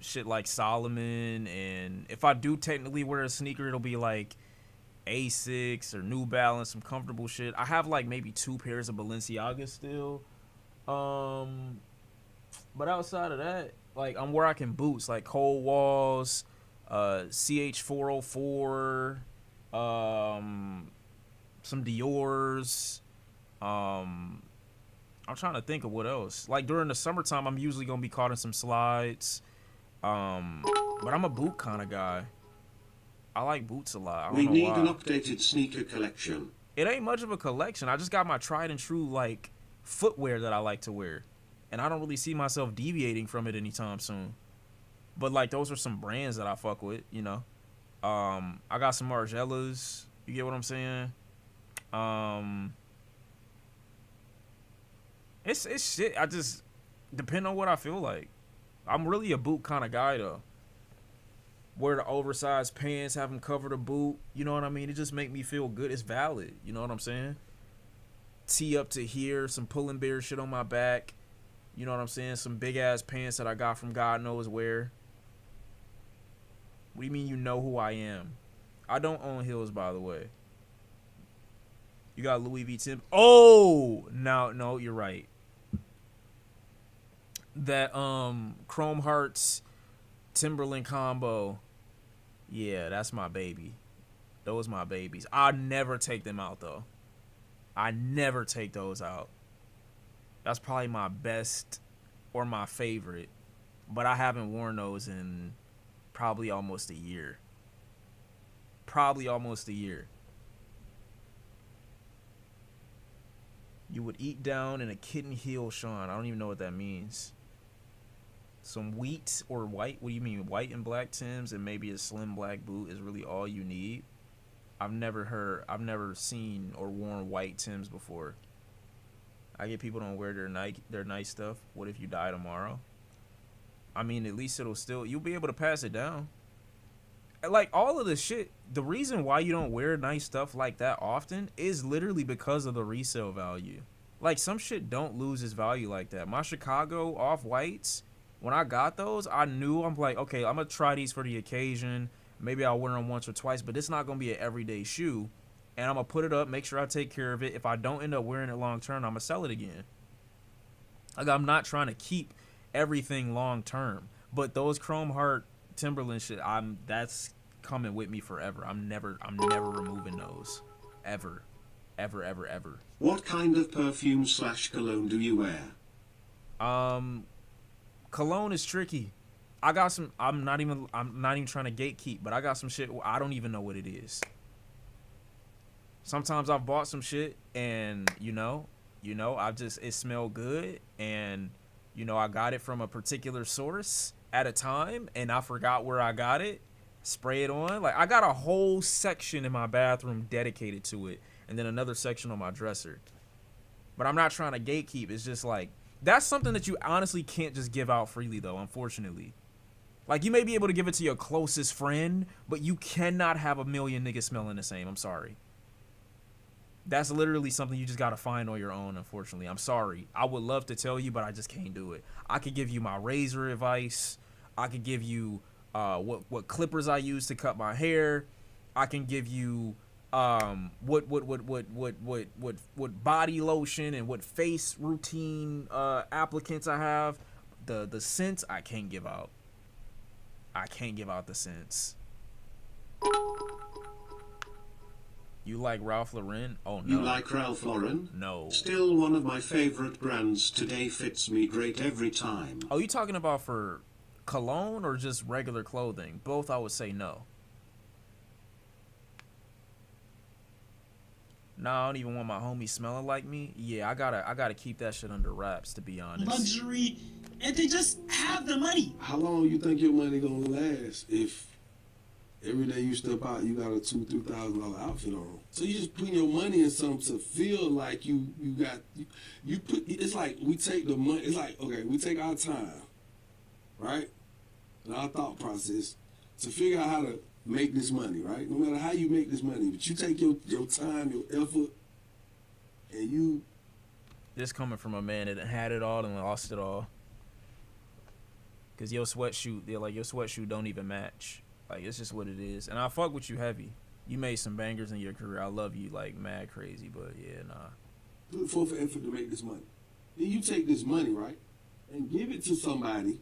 Shit like Solomon, and if I do technically wear a sneaker, it'll be like Asics or New Balance, some comfortable shit. I have like maybe 2 pairs of Balenciaga still. But outside of that, like, I'm rocking boots like Cold Walls, CH404, some Dior's. I'm trying to think of what else. Like, during the summertime, I'm usually gonna be caught in some slides. But I'm a boot kind of guy. I like boots a lot. I don't We know need why. an updated sneaker collection. It ain't much of a collection. I just got my tried and true, like, footwear that I like to wear. And I don't really see myself deviating from it anytime soon. But, like, those are some brands that I fuck with, you know. I got some Margielas. You get what I'm saying? It's shit. I just depend on what I feel like. I'm really a boot kind of guy, though. Wear the oversized pants, have them cover the boot. You know what I mean? It just make me feel good. It's valid. You know what I'm saying? Tee up to here, some pulling bear shit on my back. You know what I'm saying? Some big ass pants that I got from God knows where. What do you mean you know who I am? I don't own heels, by the way. You got Louis V. Tim. Oh, no, you're right. That Chrome Hearts Timberland combo. Yeah, that's my baby. Those my babies. I never take them out though. I never take those out. That's probably my best or my favorite. But I haven't worn those in probably almost a year. You would eat down in a kitten heel, Sean. I don't even know what that means. Some wheat or white. What do you mean? White and black Timbs and maybe a slim black boot is really all you need. I've never seen or worn white Timbs before. I get people don't wear their nice stuff. What if you die tomorrow? I mean, at least you'll be able to pass it down. Like, all of this shit, the reason why you don't wear nice stuff like that often is literally because of the resale value. Like, some shit don't lose its value like that. My Chicago off-whites, when I got those, I knew, I'm like, okay, I'm going to try these for the occasion. Maybe I'll wear them once or twice, but it's not going to be an everyday shoe. And I'm going to put it up, make sure I take care of it. If I don't end up wearing it long term, I'm going to sell it again. Like, I'm not trying to keep everything long term. But those Chrome Heart Timberland shit, that's coming with me forever. I'm never removing those. Ever. What kind of perfume / cologne do you wear? Cologne is tricky. I got some. I'm not even trying to gatekeep, but I got some shit I don't even know what it is. Sometimes I've bought some shit and it smelled good, and I got it from a particular source at a time and I forgot where I got it. Spray it on. Like, I got a whole section in my bathroom dedicated to it, and then another section on my dresser. But I'm not trying to gatekeep. It's just like, that's something that you honestly can't just give out freely, though, unfortunately. Like, you may be able to give it to your closest friend, but you cannot have a million niggas smelling the same. I'm sorry. That's literally something you just gotta find on your own, unfortunately. I'm sorry. I would love to tell you, but I just can't do it. I could give you my razor advice. I could give you what clippers I use to cut my hair. I can give you what body lotion and what face routine applicants I have. The scents I can't give out. I can't give out the scents. You like Ralph Lauren? Oh, no. You like Ralph Lauren? No. Still one of my favorite brands today, fits me great every time. Oh, you talking about for cologne or just regular clothing? Both, I would say no. Nah, I don't even want my homie smelling like me. Yeah, I gotta keep that shit under wraps, to be honest. Luxury, and they just have the money. How long you think your money gonna last if every day you step out, you got a $2,000-$3,000 outfit on? So you just putting your money in something to feel like you put. It's like we take the money. It's like, okay, we take our time, right, and our thought process to figure out how to make this money, right? No matter how you make this money, but you take your time, your effort, and you. This coming from a man that had it all and lost it all. Cause your sweatshirt don't even match. Like, it's just what it is. And I fuck with you heavy. You made some bangers in your career. I love you like mad crazy, but yeah, nah. Put forth effort to make this money. Then you take this money, right, and give it to somebody.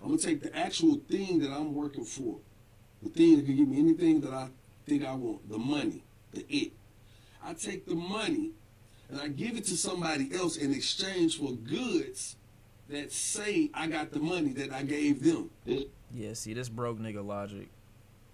I'm gonna take the actual thing that I'm working for, the thing that can give me anything that I think I want, the money, the it. I take the money and I give it to somebody else in exchange for goods that say I got the money that I gave them. Yeah, see, this broke nigga logic.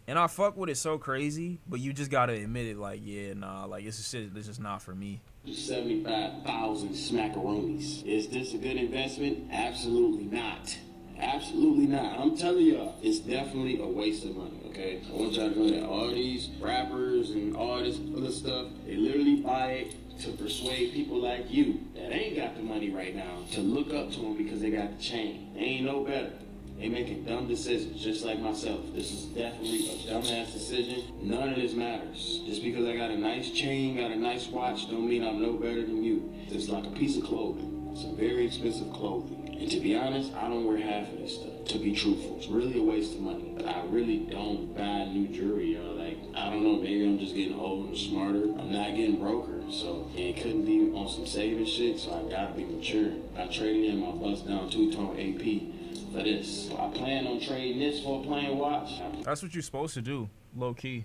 And I fuck with it so crazy, but you just gotta admit it, like, yeah, nah, like, it's just not for me. 75,000 smackaroonies. Is this a good investment? Absolutely not. Absolutely not. I'm telling y'all, it's definitely a waste of money, okay? I want y'all to know that all these rappers and all this other stuff, they literally buy it to persuade people like you that ain't got the money right now to look up to them because they got the chain. They ain't no better. They making dumb decisions, just like myself. This is definitely a dumbass decision. None of this matters. Just because I got a nice chain, got a nice watch, don't mean I'm no better than you. It's like a piece of clothing. Some very expensive clothing. And to be honest, I don't wear half of this stuff, to be truthful. It's really a waste of money. But I really don't buy new jewelry, y'all. Like, I don't know, maybe I'm just getting old and smarter. I'm not getting broker, so it couldn't be on some saving shit, so I gotta be mature. I traded in my bust down two-tone AP for this. I plan on trading this for a plain watch. That's what you're supposed to do, low key.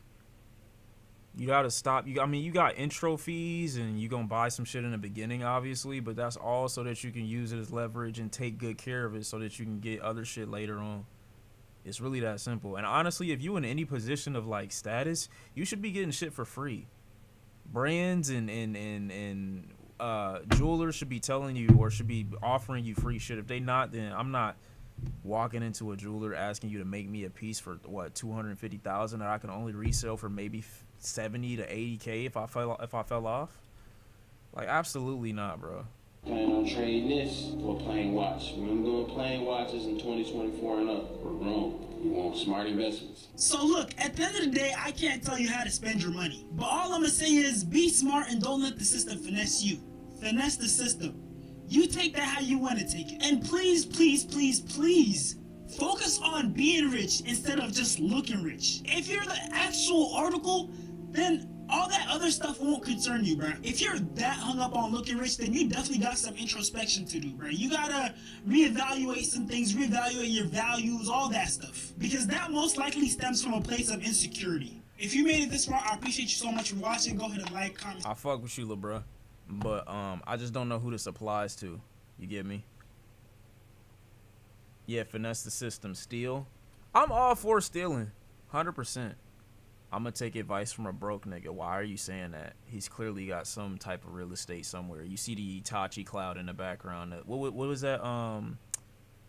You gotta stop. You got intro fees and you gonna buy some shit in the beginning, obviously, but that's all so that you can use it as leverage and take good care of it so that you can get other shit later on. It's really that simple. And honestly, if you in any position of like status, you should be getting shit for free. Brands and jewelers should be telling you or should be offering you free shit. If they not, then I'm not walking into a jeweler asking you to make me a piece for what, 250,000 that I can only resell for maybe 70 to 80K if I fell off. Like, absolutely not, bro. Planning on trading this for a plain watch. When I'm doing plain watches in 2024 and up, we're grown. You want smart investments. So look, at the end of the day, I can't tell you how to spend your money. But all I'm gonna say is be smart and don't let the system finesse you. Finesse the system. You take that how you want to take it. And please, please, please, please, focus on being rich instead of just looking rich. If you're the actual article, then all that other stuff won't concern you, bro. If you're that hung up on looking rich, then you definitely got some introspection to do, bro. You gotta reevaluate some things, reevaluate your values, all that stuff. Because that most likely stems from a place of insecurity. If you made it this far, I appreciate you so much for watching. Go ahead and like, comment. I fuck with you, lil' bro. But I just don't know who this applies to. You get me? Yeah, finesse the system. Steal. I'm all for stealing. 100%. I'm gonna take advice from a broke nigga. Why are you saying that? He's clearly got some type of real estate somewhere. You see the Itachi cloud in the background. What was that?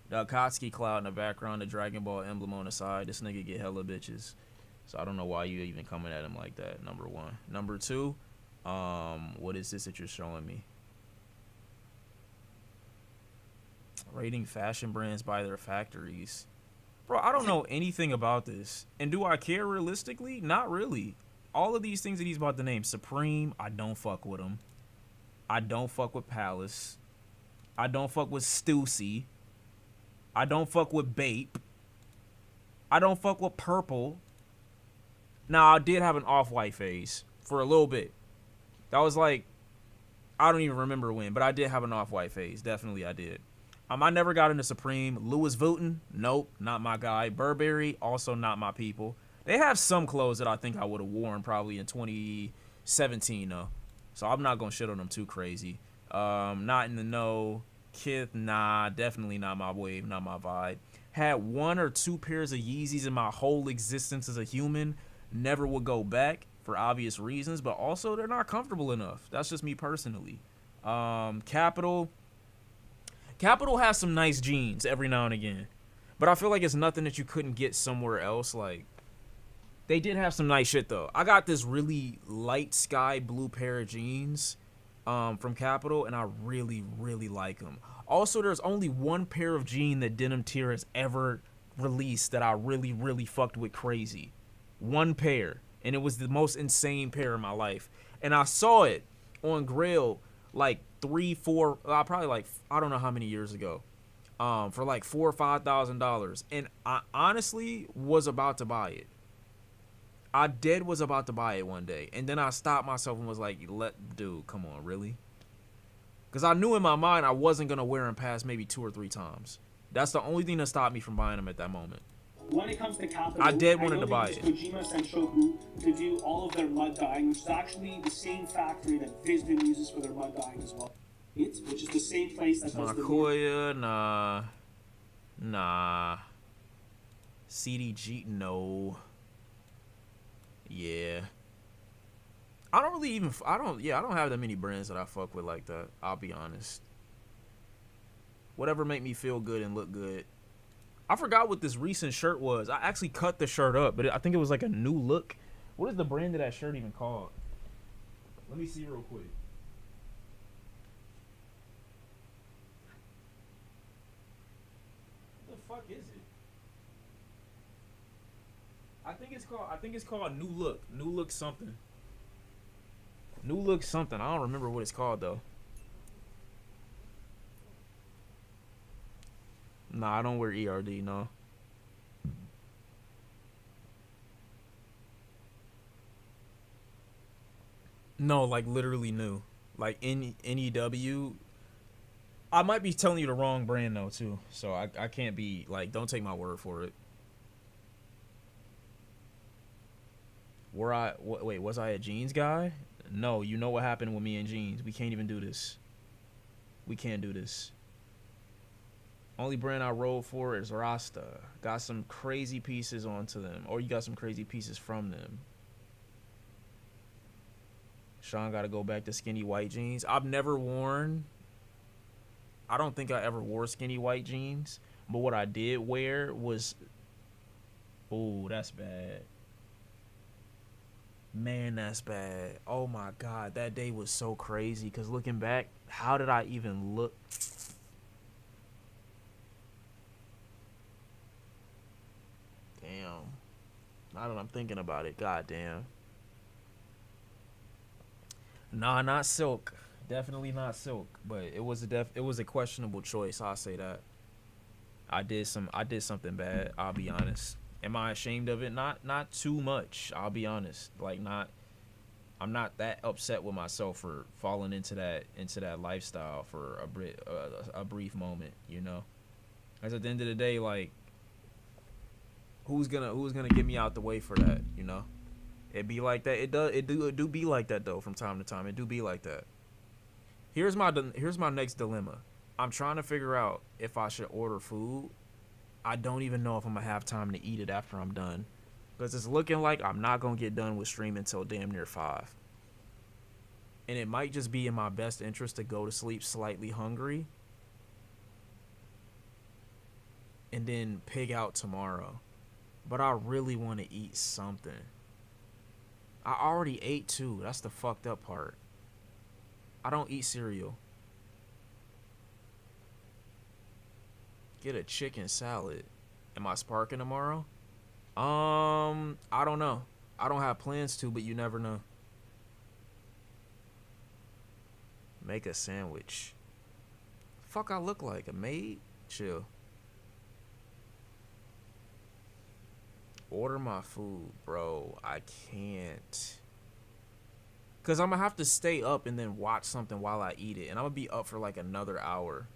The Akatsuki cloud in the background, the Dragon Ball emblem on the side. This nigga get hella bitches. So I don't know why you even coming at him like that, number one. Number two, what is this that you're showing me? Rating fashion brands by their factories. Bro, I don't know anything about this. And do I care realistically? Not really. All of these things that he's about to name. Supreme, I don't fuck with him. I don't fuck with Palace. I don't fuck with Stussy. I don't fuck with Bape. I don't fuck with Purple. Now, I did have an off-white phase for a little bit. That was like, I don't even remember when, but I did have an off-white phase. Definitely I did. I never got into Supreme. Louis Vuitton, nope, not my guy. Burberry, also not my people. They have some clothes that I think I would have worn probably in 2017 though. So I'm not gonna shit on them too crazy. Not in the know. Kith, nah, definitely not my wave, not my vibe. Had 1 or 2 pairs of Yeezys in my whole existence as a human. Never would go back for obvious reasons, but also they're not comfortable enough. That's just me personally. Capital has some nice jeans every now and again, but I feel like it's nothing that you couldn't get somewhere else. Like, they did have some nice shit though. I got this really light sky blue pair of jeans from Capital, and I really, really like them. Also, there's only one pair of jeans that Denim Tier has ever released that I really, really fucked with crazy. One pair, and it was the most insane pair in my life. And I saw it on Grail like 3, 4, probably like, I don't know how many years ago, for like $4,000 or $5,000, and I honestly was about to buy it. I was about to buy it one day, and then I stopped myself and was like, dude, come on, really? Because I knew in my mind I wasn't gonna wear them past maybe 2 or 3 times. That's the only thing that stopped me from buying them at that moment. When it comes to Capital, I wanted to buy it. Kojima sent Shoku to do all of their mud dyeing, which is actually the same factory that Visbin uses for their mud dyeing as well. Which is the same place that does Makoya, nah. CDG, no. Yeah. I don't have that many brands that I fuck with like that. I'll be honest. Whatever make me feel good and look good. I forgot what this recent shirt was. I actually cut the shirt up, but I think it was like a new look. What is the brand of that shirt even called? Let me see real quick. What the fuck is it? I think it's called New Look. New Look something. New Look something. I don't remember what it's called though. Nah, I don't wear ERD, no. No, like literally new. Like NEW. I might be telling you the wrong brand though too. So I can't be like, don't take my word for it. Wait, was I a jeans guy? No, you know what happened with me and jeans. We can't even do this. We can't do this. Only brand I roll for is Rasta. Got some crazy pieces onto them. Or you got some crazy pieces from them. Sean got to go back to skinny white jeans. I've never worn. I don't think I ever wore skinny white jeans. But what I did wear was. Oh, that's bad. Man, that's bad. Oh my God. That day was so crazy. Because looking back, how did I even look? Damn. Now that I'm thinking about it, goddamn. Nah, not silk. Definitely not silk. But it was a questionable choice. I'll say that. I did something bad. I'll be honest. Am I ashamed of it? Not too much. I'll be honest. Like I'm not that upset with myself for falling into that lifestyle for a brief moment. You know. Because at the end of the day, like, who's gonna get me out the way for that? You know. It be like that. It do be like that though from time to time. It do be like that. Here's my next dilemma. I'm trying to figure out if I should order food. I don't even know if I'm gonna have time to eat it after I'm done, because it's looking like I'm not gonna get done with streaming until damn near 5. And it might just be in my best interest to go to sleep slightly hungry and then pig out tomorrow. But I really want to eat something. I already ate too. That's the fucked up part. I don't eat cereal. Get a chicken salad. Am I sparking tomorrow? I don't know. I don't have plans to, but you never know. Make a sandwich. Fuck, I look like a maid? Chill. Order my food, bro. I can't. Because I'm going to have to stay up and then watch something while I eat it. And I'm going to be up for like another hour.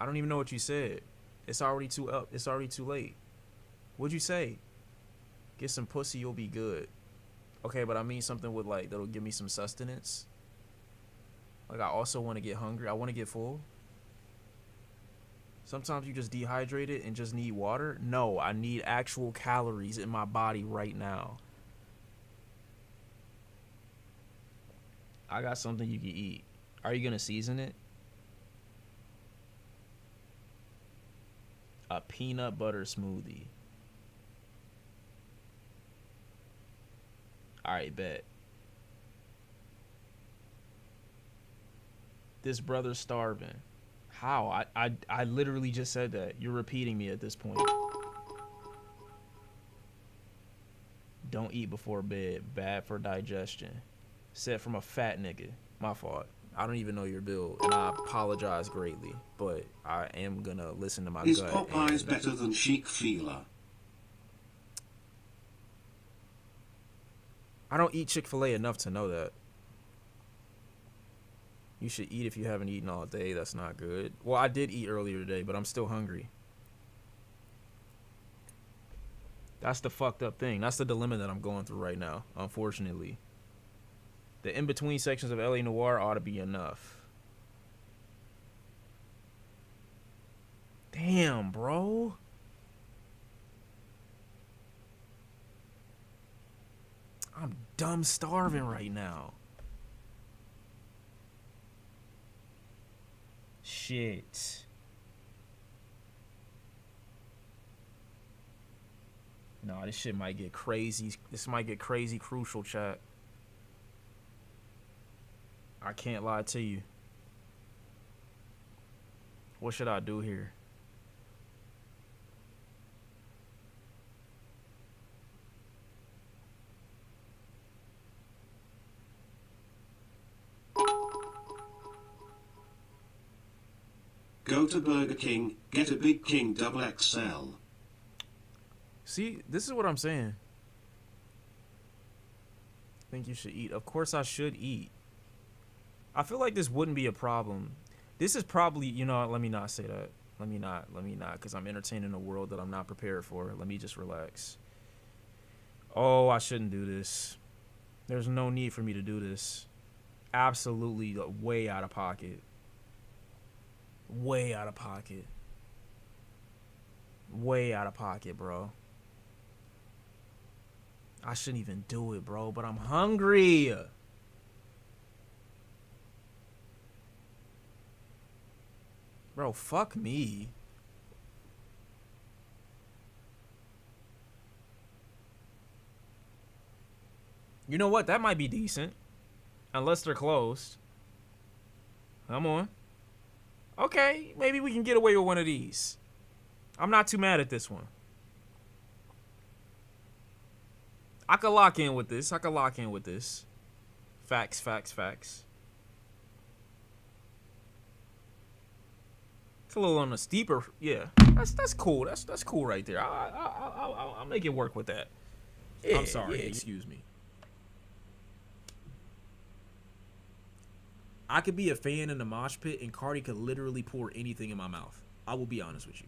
I don't even know what you said. It's already too up. It's already too late. What'd you say? Get some pussy, you'll be good. Okay, but I mean something with like that'll give me some sustenance. Like I also want to get hungry. I want to get full. Sometimes you just dehydrated and just need water. No, I need actual calories in my body right now. I got something you can eat. Are you gonna season it? A peanut butter smoothie. Alright, bet. This brother's starving. How? I literally just said that. You're repeating me at this point. Don't eat before bed. Bad for digestion. Said from a fat nigga. My fault. I don't even know your build, and I apologize greatly, but I am gonna listen to my Is gut. Is Popeyes better than Chic Fila? I don't eat Chick-fil-A enough to know that. You should eat if you haven't eaten all day. That's not good. Well, I did eat earlier today, but I'm still hungry. That's the fucked up thing. That's the dilemma that I'm going through right now, unfortunately. The in-between sections of LA Noire ought to be enough. Damn, bro. I'm dumb starving right now. Shit. Nah, this shit might get crazy. This might get crazy crucial, chat. I can't lie to you. What should I do here? Go to Burger King, get a Big King double XL. See, this is what I'm saying. Think you should eat. Of course I should eat. I feel like this wouldn't be a problem. This is probably, you know, let me not say that. Let me not, because I'm entertaining a world that I'm not prepared for. Let me just relax. Oh, I shouldn't do this. There's no need for me to do this. Absolutely way out of pocket. Way out of pocket. Way out of pocket, bro. I shouldn't even do it, bro, but I'm hungry. Bro, fuck me. You know what? That might be decent. Unless they're closed. Come on. Okay, maybe we can get away with one of these. I'm not too mad at this one. I could lock in with this. Facts, facts, facts. It's a little on the steeper. Yeah, that's cool. That's cool right there. I'll make it work with that. Yeah, I'm sorry. Yeah. Excuse me. I could be a fan in the mosh pit, and Cardi could literally pour anything in my mouth. I will be honest with you.